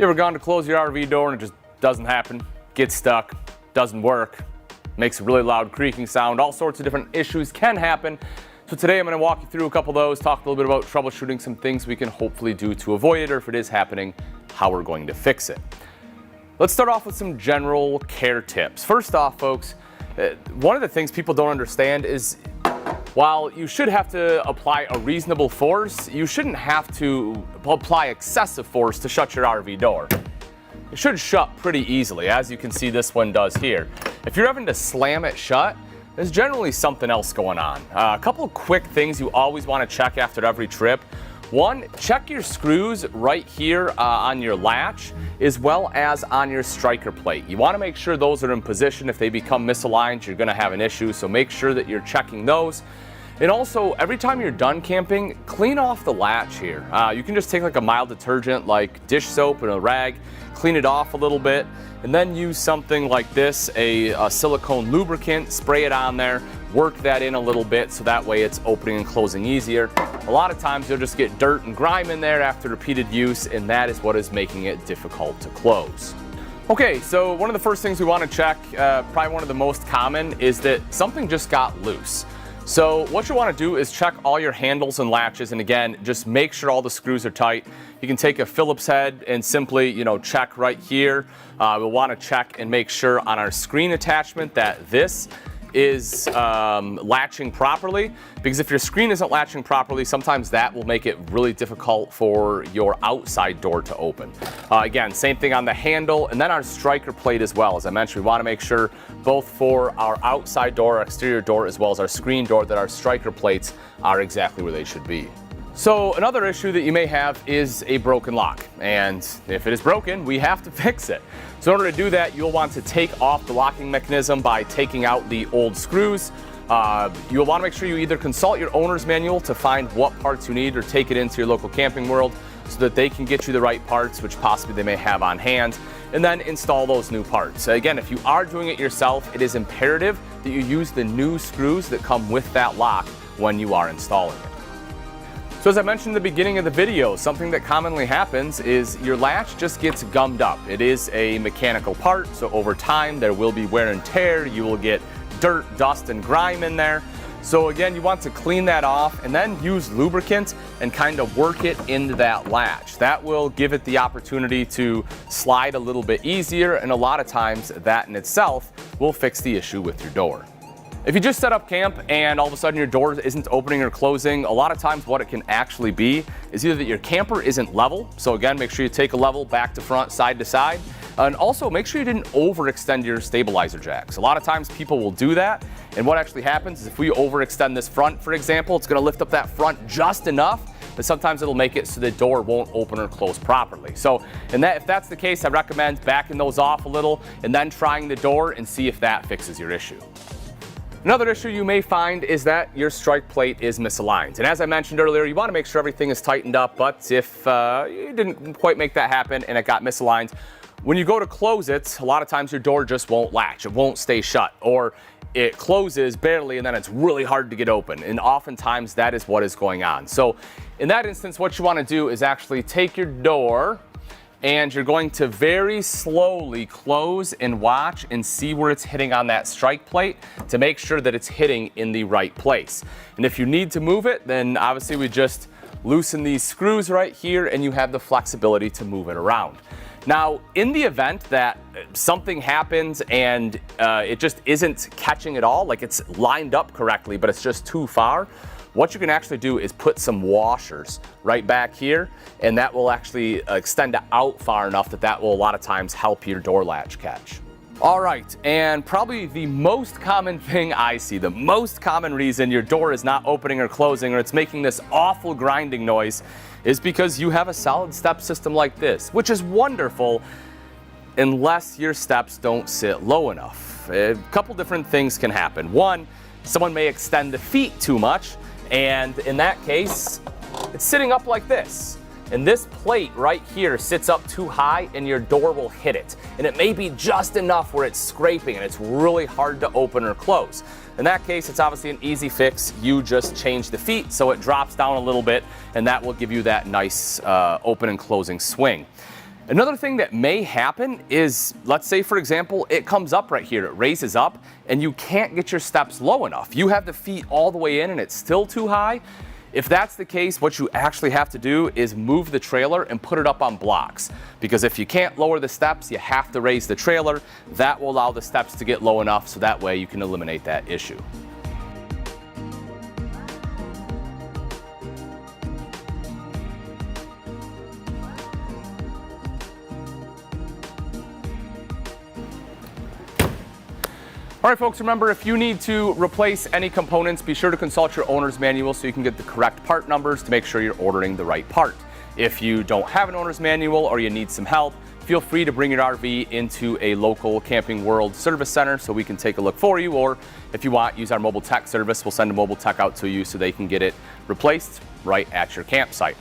You ever gone to close your RV door and it just doesn't happen? Gets stuck, doesn't work, makes a really loud creaking sound, all sorts of different issues can happen. So today I'm going to walk you through a couple of those, talk a little bit about troubleshooting some things we can hopefully do to avoid it, or if it is happening, how we're going to fix it. Let's start off with some general care tips. First off, folks, one of the things people don't understand is while you should have to apply a reasonable force, you shouldn't have to apply excessive force to shut your RV door. It should shut pretty easily, as you can see this one does here. If you're having to slam it shut, there's generally something else going on. A couple of quick things you always want to check after every trip. One, check your screws right here on your latch, as well as on your striker plate. You want to make sure those are in position. If they become misaligned, you're going to have an issue, so make sure that you're checking those. And also, every time you're done camping, clean off the latch here. You can just take like a mild detergent like dish soap and a rag, clean it off a little bit, and then use something like this, a silicone lubricant, spray it on there, work that in a little bit so that way it's opening and closing easier. A lot of times you'll just get dirt and grime in there after repeated use, and that is what is making it difficult to close. Okay, so one of the first things we want to check, probably one of the most common, is that something just got loose. So what you want to do is check all your handles and latches, and again, just make sure all the screws are tight. You can take a Phillips head and simply, check right here. We'll want to check and make sure on our screen attachment that this is latching properly, because if your screen isn't latching properly, sometimes that will make it really difficult for your outside door to open. Again, same thing on the handle, and then our striker plate as well. As I mentioned, we want to make sure both for our outside door, our exterior door, as well as our screen door, that our striker plates are exactly where they should be. So another issue that you may have is a broken lock, and if it is broken, we have to fix it. So in order to do that, you'll want to take off the locking mechanism by taking out the old screws. You'll want to make sure you either consult your owner's manual to find what parts you need, or take it into your local Camping World so that they can get you the right parts, which possibly they may have on hand, and then install those new parts. Again, if you are doing it yourself, it is imperative that you use the new screws that come with that lock when you are installing it. So as I mentioned in the beginning of the video, something that commonly happens is your latch just gets gummed up. It is a mechanical part, so over time there will be wear and tear. You will get dirt, dust, and grime in there. So again, you want to clean that off and then use lubricant and kind of work it into that latch. That will give it the opportunity to slide a little bit easier, and a lot of times that in itself will fix the issue with your door. If you just set up camp and all of a sudden your door isn't opening or closing, a lot of times what it can actually be is either that your camper isn't level. So again, make sure you take a level back to front, side to side. And also make sure you didn't overextend your stabilizer jacks. A lot of times people will do that. And what actually happens is if we overextend this front, for example, it's going to lift up that front just enough, but sometimes it'll make it so the door won't open or close properly. So if that's the case, I recommend backing those off a little and then trying the door and see if that fixes your issue. Another issue you may find is that your strike plate is misaligned. And as I mentioned earlier, you want to make sure everything is tightened up, but if you didn't quite make that happen and it got misaligned, when you go to close it, a lot of times your door just won't latch, it won't stay shut, or it closes barely and then it's really hard to get open. And oftentimes that is what is going on. So in that instance, what you want to do is actually take your door and you're going to very slowly close and watch and see where it's hitting on that strike plate to make sure that it's hitting in the right place. And if you need to move it, then obviously we just loosen these screws right here and you have the flexibility to move it around. Now, in the event that something happens and it just isn't catching at all, like it's lined up correctly, but it's just too far, what you can actually do is put some washers right back here, and that will actually extend it out far enough that will a lot of times help your door latch catch. All right, and probably the most common thing I see, the most common reason your door is not opening or closing, or it's making this awful grinding noise, is because you have a solid step system like this, which is wonderful unless your steps don't sit low enough. A couple different things can happen. One, someone may extend the feet too much, and in that case, it's sitting up like this. And this plate right here sits up too high and your door will hit it. And it may be just enough where it's scraping and it's really hard to open or close. In that case, it's obviously an easy fix. You just change the feet so it drops down a little bit, and that will give you that nice open and closing swing. Another thing that may happen is, let's say for example, it comes up right here, it raises up, and you can't get your steps low enough. You have the feet all the way in and it's still too high. If that's the case, what you actually have to do is move the trailer and put it up on blocks. Because if you can't lower the steps, you have to raise the trailer. That will allow the steps to get low enough so that way you can eliminate that issue. All right, folks, remember, if you need to replace any components, be sure to consult your owner's manual so you can get the correct part numbers to make sure you're ordering the right part. If you don't have an owner's manual or you need some help, feel free to bring your RV into a local Camping World service center so we can take a look for you, or if you want, use our mobile tech service. We'll send a mobile tech out to you so they can get it replaced right at your campsite.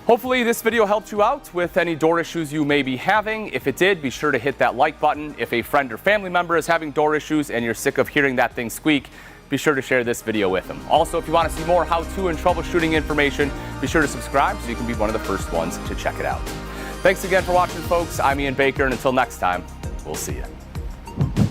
Hopefully this video helped you out with any door issues you may be having. If it did, be sure to hit that like button. If a friend or family member is having door issues and you're sick of hearing that thing squeak, be sure to share this video with them. Also, if you want to see more how-to and troubleshooting information, be sure to subscribe so you can be one of the first ones to check it out. Thanks again for watching, folks. I'm Ian Baker, and until next time, we'll see you.